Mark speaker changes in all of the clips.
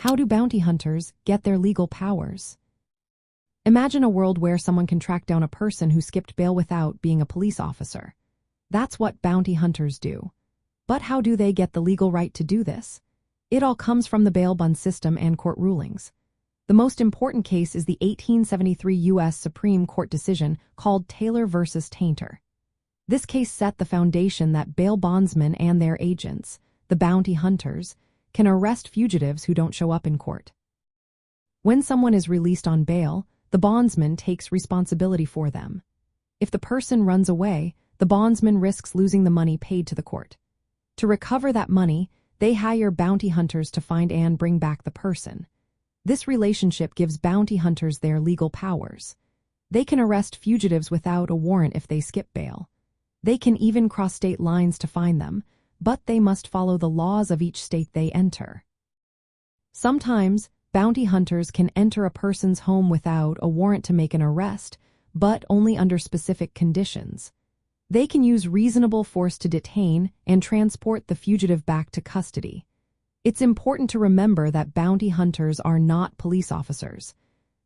Speaker 1: How do bounty hunters get their legal powers? Imagine a world where someone can track down a person who skipped bail without being a police officer. That's what bounty hunters do. But how do they get the legal right to do this? It all comes from the bail bond system and court rulings. The most important case is the 1873 U.S. Supreme Court decision called Taylor v. Tainter. This case set the foundation that bail bondsmen and their agents, the bounty hunters, can arrest fugitives who don't show up in court. When someone is released on bail, the bondsman takes responsibility for them. If the person runs away, the bondsman risks losing the money paid to the court. To recover that money, they hire bounty hunters to find and bring back the person. This relationship gives bounty hunters their legal powers. They can arrest fugitives without a warrant if they skip bail. They can even cross state lines to find them, but they must follow the laws of each state they enter. Sometimes, bounty hunters can enter a person's home without a warrant to make an arrest, but only under specific conditions. They can use reasonable force to detain and transport the fugitive back to custody. It's important to remember that bounty hunters are not police officers.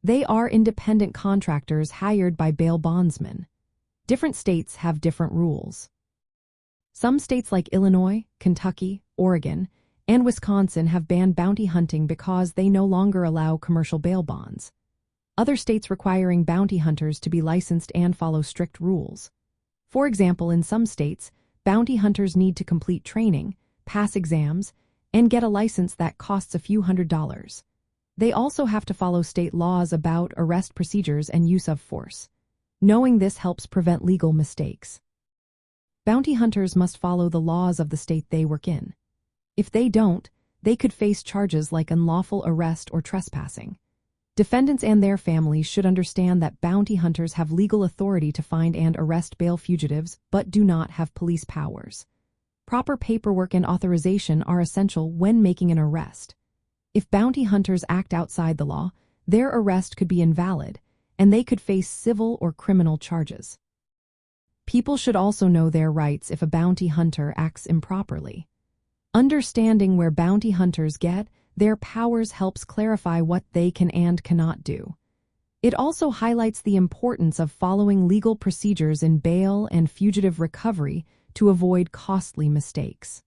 Speaker 1: They are independent contractors hired by bail bondsmen. Different states have different rules. Some states like Illinois, Kentucky, Oregon, and Wisconsin have banned bounty hunting because they no longer allow commercial bail bonds. Other states requiring bounty hunters to be licensed and follow strict rules. For example, in some states, bounty hunters need to complete training, pass exams, and get a license that costs a few $100s. They also have to follow state laws about arrest procedures and use of force. Knowing this helps prevent legal mistakes. Bounty hunters must follow the laws of the state they work in. If they don't, they could face charges like unlawful arrest or trespassing. Defendants and their families should understand that bounty hunters have legal authority to find and arrest bail fugitives but do not have police powers. Proper paperwork and authorization are essential when making an arrest. If bounty hunters act outside the law, their arrest could be invalid, and they could face civil or criminal charges. People should also know their rights if a bounty hunter acts improperly. Understanding where bounty hunters get their powers helps clarify what they can and cannot do. It also highlights the importance of following legal procedures in bail and fugitive recovery to avoid costly mistakes.